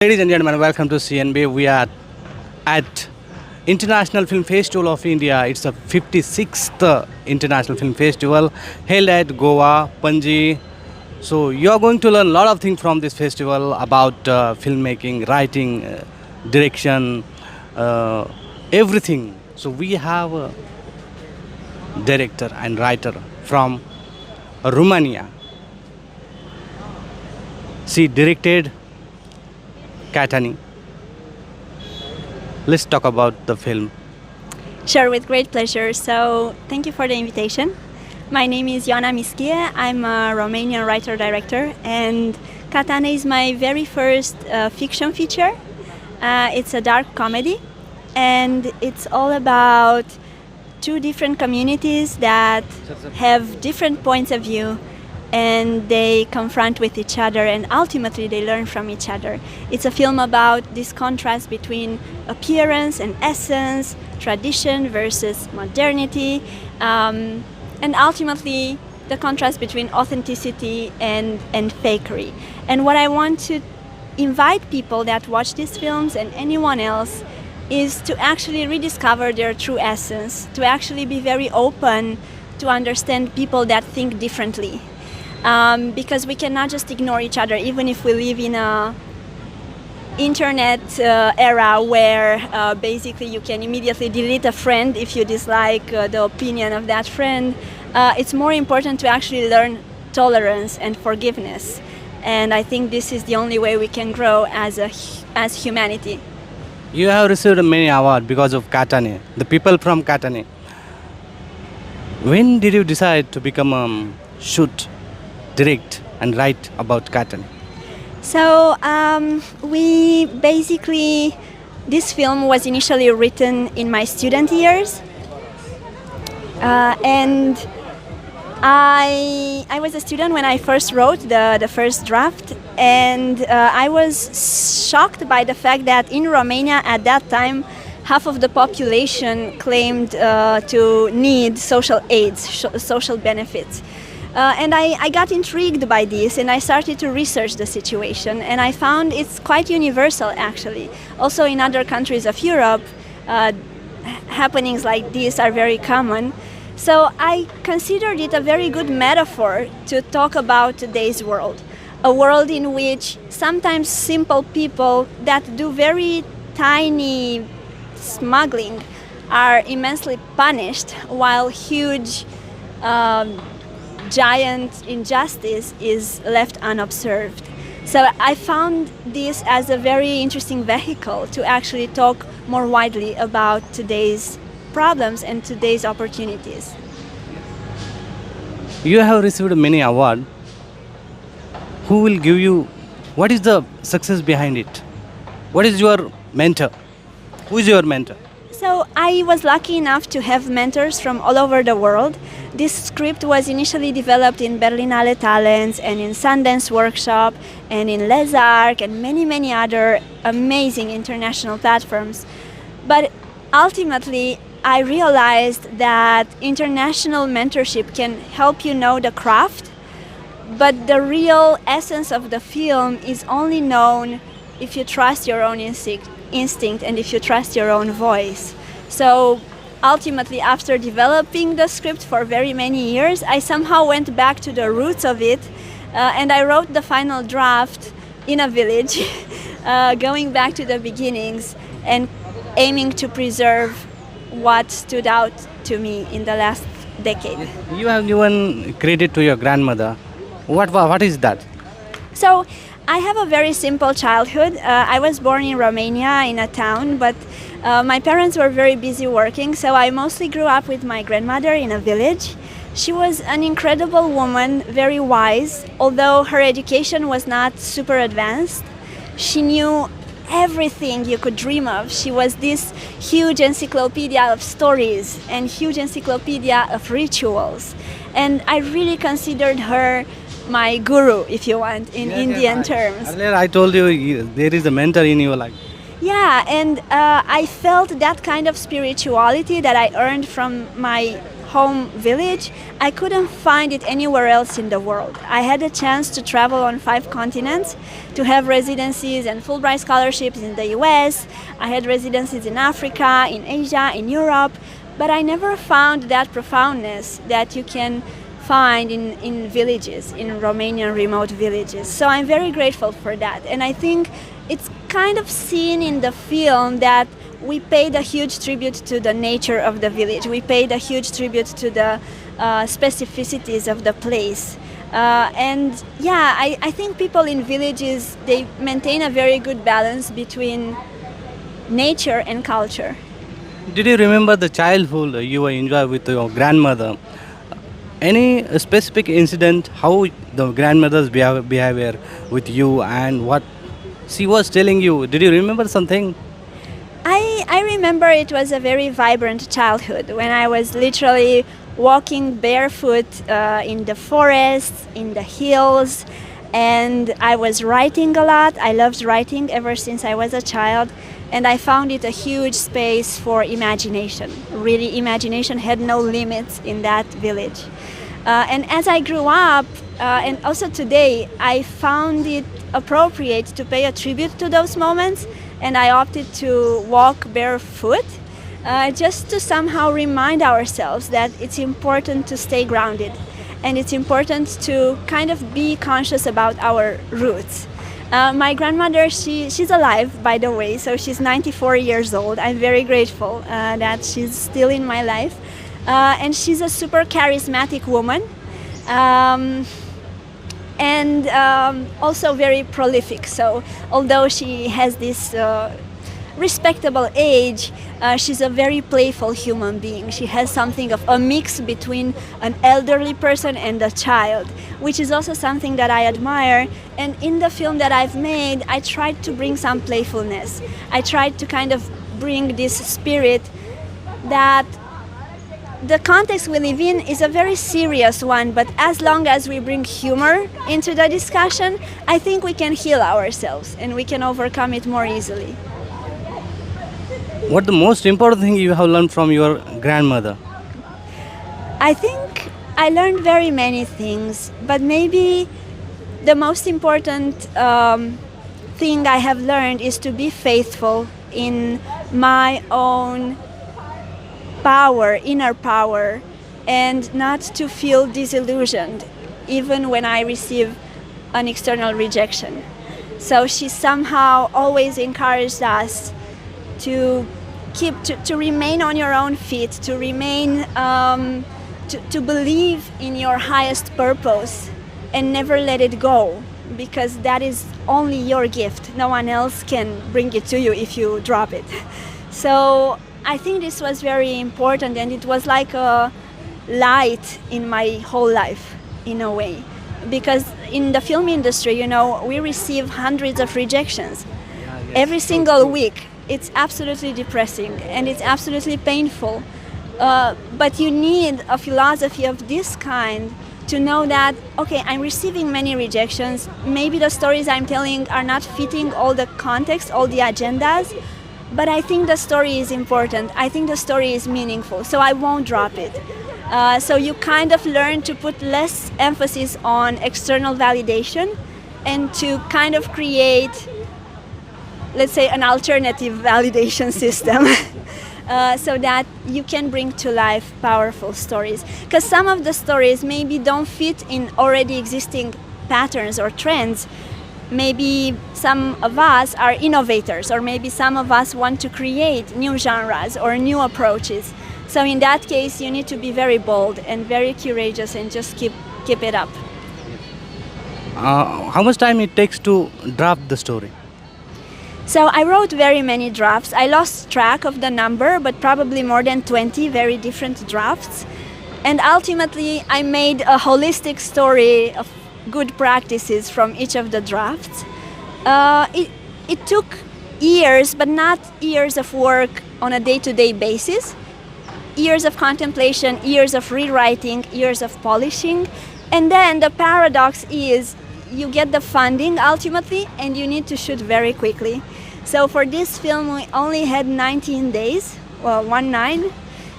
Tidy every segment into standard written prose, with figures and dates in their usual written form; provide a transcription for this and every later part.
Ladies and gentlemen, welcome to CNB. We are at International Film Festival of India. It's the 56th International Film Festival held at Goa, Panji. So you are going to learn a lot of things from this festival about filmmaking, writing, direction, everything. So we have a director and writer from Romania. She directed Catane. Let's talk about the film. Sure, with great pleasure. So, thank you for the invitation. My name is Ioana. I'm a Romanian writer-director, and Catane is my very first fiction feature. It's a dark comedy, and it's all about two different communities that have different points of view, and they confront with each other, and ultimately they learn from each other. It's a film about this contrast between appearance and essence, tradition versus modernity, and ultimately the contrast between authenticity and fakery. And what I want to invite people that watch these films and anyone else is to actually rediscover their true essence, to actually be very open to understand people that think differently. Because we cannot just ignore each other, even if we live in a internet era where basically you can immediately delete a friend if you dislike the opinion of that friend. It's more important to actually learn tolerance and forgiveness, and I think this is the only way we can grow as humanity. You have received many awards because of Catane, the people from Catane. When did you decide to become shoot, direct and write about Catane? So this film was initially written in my student years, and I was a student when I first wrote the first draft, and I was shocked by the fact that in Romania at that time half of the population claimed to need social aids, social benefits. And I got intrigued by this, and I started to research the situation, and I found it's quite universal actually. Also in other countries of Europe, happenings like this are very common. So I considered it a very good metaphor to talk about today's world. A world in which sometimes simple people that do very tiny smuggling are immensely punished, while huge giant injustice is left unobserved. So I found this as a very interesting vehicle to actually talk more widely about today's problems and today's opportunities. You have received many awards. Who will give you, what is the success behind it? What is your mentor? Who is your mentor? So I was lucky enough to have mentors from all over the world. This script was initially developed in Berlinale Talents and in Sundance Workshop and in Les Arcs and many other amazing international platforms. But ultimately, I realized that international mentorship can help you know the craft, but the real essence of the film is only known if you trust your own instinct and if you trust your own voice. So ultimately, after developing the script for very many years, I somehow went back to the roots of it, and I wrote the final draft in a village, going back to the beginnings and aiming to preserve what stood out to me in the last decade. You have given credit to your grandmother. What is that? So I have a very simple childhood. I was born in Romania in a town, but my parents were very busy working, so I mostly grew up with my grandmother in a village. She was an incredible woman, very wise, although her education was not super advanced. She knew everything you could dream of. She was this huge encyclopedia of stories and huge encyclopedia of rituals. And I really considered her my guru, if you want, in Indian terms. Earlier I told you there is a mentor in your life. Yeah, and I felt that kind of spirituality that I earned from my home village, I couldn't find it anywhere else in the world. I had a chance to travel on 5 continents, to have residencies and Fulbright scholarships in the US. I had residencies in Africa, in Asia, in Europe, but I never found that profoundness that you can find in villages, in Romanian remote villages. So I'm very grateful for that. And I think it's kind of seen in the film that we paid a huge tribute to the nature of the village. We paid a huge tribute to the specificities of the place. And yeah, I think people in villages, they maintain a very good balance between nature and culture. Did you remember the childhood you were enjoying with your grandmother? Any specific incident, how the grandmother's behavior with you and what she was telling you? Did you remember something? I remember it was a very vibrant childhood when I was literally walking barefoot in the forests, in the hills, and I was writing a lot. I loved writing ever since I was a child, and I found it a huge space for imagination. Really, imagination had no limits in that village. And as I grew up, and also today, I found it appropriate to pay a tribute to those moments, and I opted to walk barefoot just to somehow remind ourselves that it's important to stay grounded, and it's important to kind of be conscious about our roots. My grandmother, she's alive, by the way, so she's 94 years old. I'm very grateful that she's still in my life. And she's a super charismatic woman. And also very prolific. So although she has this respectable age, she's a very playful human being. She has something of a mix between an elderly person and a child, which is also something that I admire. And in the film that I've made, I tried to bring some playfulness. I tried to kind of bring this spirit that the context we live in is a very serious one, but as long as we bring humor into the discussion, I think we can heal ourselves and we can overcome it more easily. What the most important thing you have learned from your grandmother? I think I learned very many things, but maybe the most important thing I have learned is to be faithful in my own power, inner power, and not to feel disillusioned even when I receive an external rejection. So she somehow always encouraged us to remain on your own feet, to remain, to believe in your highest purpose and never let it go, because that is only your gift. No one else can bring it to you if you drop it. So I think this was very important, and it was like a light in my whole life, in a way. Because in the film industry, you know, we receive hundreds of rejections every single week. It's absolutely depressing and it's absolutely painful. But you need a philosophy of this kind to know that, okay, I'm receiving many rejections. Maybe the stories I'm telling are not fitting all the context, all the agendas, but I think the story is important. I think the story is meaningful, so I won't drop it. So you kind of learn to put less emphasis on external validation and to kind of create, let's say, an alternative validation system so that you can bring to life powerful stories. Because some of the stories maybe don't fit in already existing patterns or trends. Maybe some of us are innovators, or maybe some of us want to create new genres or new approaches. So in that case, you need to be very bold and very courageous and just keep it up. How much time it takes to draft the story? So I wrote very many drafts. I lost track of the number, but probably more than 20 very different drafts. And ultimately, I made a holistic story of good practices from each of the drafts. It took years, but not years of work on a day-to-day basis. Years of contemplation, years of rewriting, years of polishing. And then the paradox is you get the funding ultimately and you need to shoot very quickly. So for this film we only had 19 days, well 19.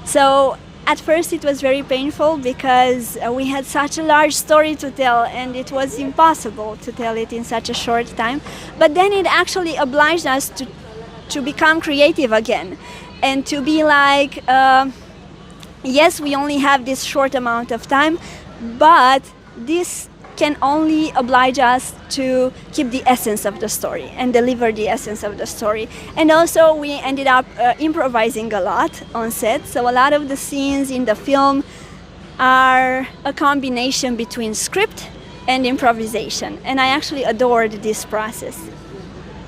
So at first it was very painful because we had such a large story to tell and it was impossible to tell it in such a short time. But then it actually obliged us to become creative again and to be like, yes, we only have this short amount of time, but this can only oblige us to keep the essence of the story and deliver the essence of the story. And also we ended up improvising a lot on set, so a lot of the scenes in the film are a combination between script and improvisation, and I actually adored this process.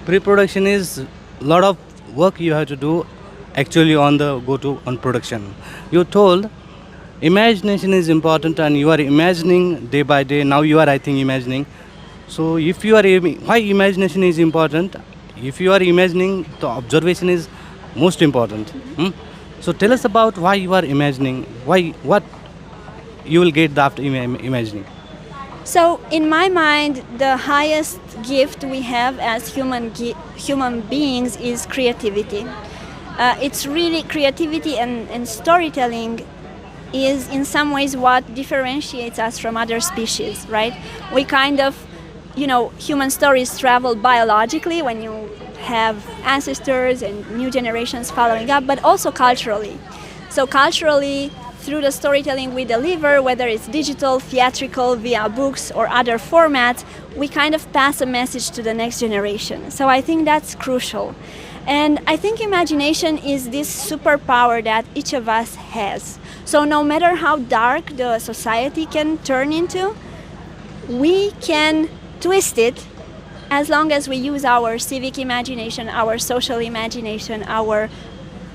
Pre-production is a lot of work you have to do actually on production. You told imagination is important and you are imagining day by day. Now you are, I think, imagining. So if you are, why imagination is important? If you are imagining, the observation is most important. So tell us about why you are imagining, what you will get after imagining. So in my mind, the highest gift we have as human beings is creativity. It's really creativity and storytelling is in some ways what differentiates us from other species, right? We kind of, human stories travel biologically when you have ancestors and new generations following up, but also culturally. So culturally, through the storytelling we deliver, whether it's digital, theatrical, via books or other formats, we kind of pass a message to the next generation. So I think that's crucial. And I think imagination is this superpower that each of us has. So no matter how dark the society can turn into, we can twist it as long as we use our civic imagination, our social imagination, our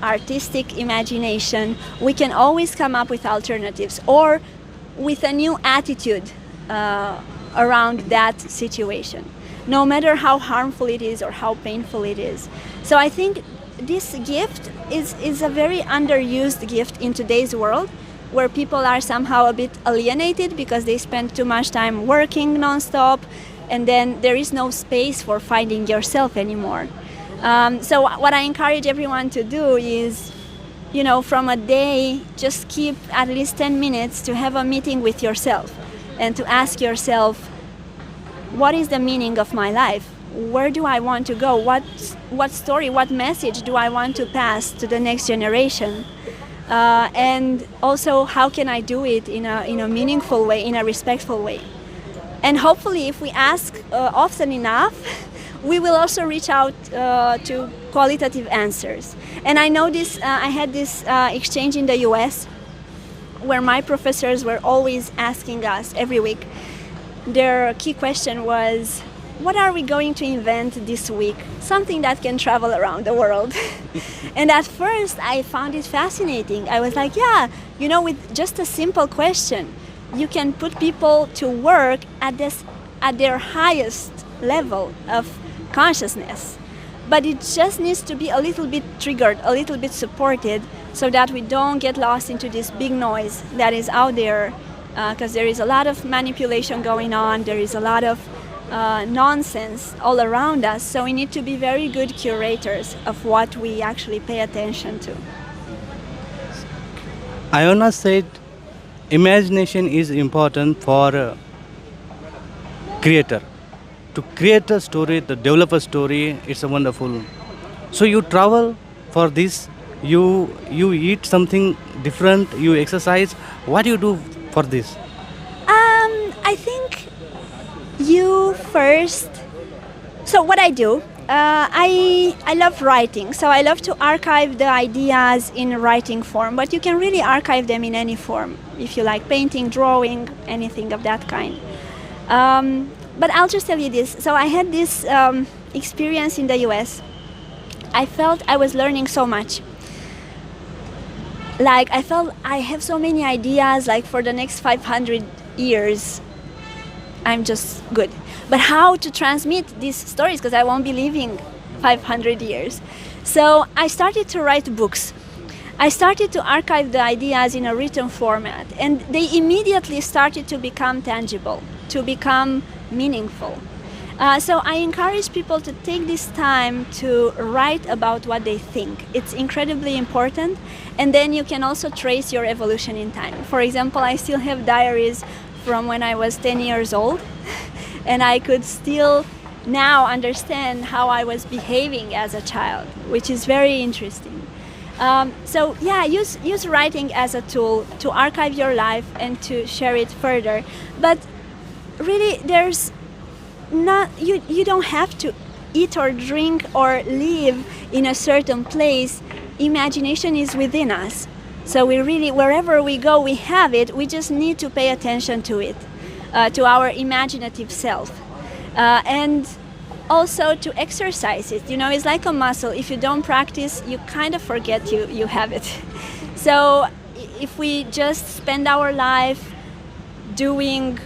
artistic imagination. We can always come up with alternatives or with a new attitude around that situation, no matter how harmful it is or how painful it is. So I think this gift is a very underused gift in today's world, where people are somehow a bit alienated because they spend too much time working nonstop, and then there is no space for finding yourself anymore. So what I encourage everyone to do is, from a day, just keep at least 10 minutes to have a meeting with yourself and to ask yourself, what is the meaning of my life? Where do I want to go? What story, what message do I want to pass to the next generation? And also, how can I do it in a meaningful way, in a respectful way? And hopefully, if we ask often enough, we will also reach out to qualitative answers. And I know this, I had this exchange in the US where my professors were always asking us every week. Their key question was, what are we going to invent this week? Something that can travel around the world. And at first I found it fascinating. I was like, yeah, with just a simple question, you can put people to work at their highest level of consciousness. But it just needs to be a little bit triggered, a little bit supported, so that we don't get lost into this big noise that is out there, because there is a lot of manipulation going on, there is a lot of nonsense all around us, so we need to be very good curators of what we actually pay attention to. Ioana said imagination is important for a creator. To create a story, to develop a story, it's a wonderful. So you travel for this, you eat something different, you exercise. What do you do for this? I think you first. So what I do, I love writing. So I love to archive the ideas in writing form, but you can really archive them in any form, if you like painting, drawing, anything of that kind. But I'll just tell you this. So I had this experience in the US. I felt I was learning so much. Like, I felt I have so many ideas, like for the next 500 years, I'm just good. But how to transmit these stories, because I won't be living 500 years. So I started to write books. I started to archive the ideas in a written format, and they immediately started to become tangible, to become meaningful. So I encourage people to take this time to write about what they think. It's incredibly important, and then you can also trace your evolution in time. For example, I still have diaries from when I was 10 years old, and I could still now understand how I was behaving as a child, which is very interesting. So yeah, use writing as a tool to archive your life and to share it further. But really, there's not, you don't have to eat or drink or live in a certain place. Imagination is within us. So we really, wherever we go, we have it. We just need to pay attention to it, to our imaginative self. And also to exercise it. You know, it's like a muscle. If you don't practice, you kind of forget you have it. So if we just spend our life doing,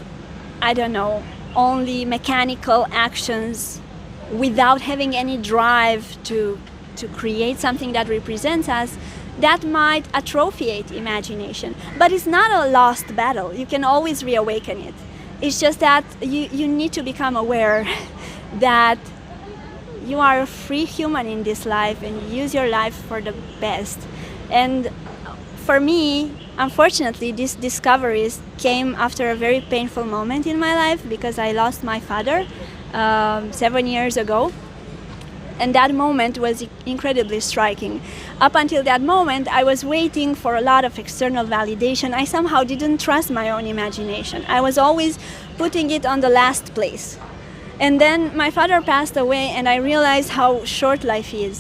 I don't know, only mechanical actions without having any drive to create something that represents us, that might atrophiate imagination. But it's not a lost battle. You can always reawaken it. It's just that you need to become aware that you are a free human in this life and use your life for the best. And for me, unfortunately, these discoveries came after a very painful moment in my life because I lost my father 7 years ago. And that moment was incredibly striking. Up until that moment, I was waiting for a lot of external validation. I somehow didn't trust my own imagination. I was always putting it on the last place. And then my father passed away, and I realized how short life is.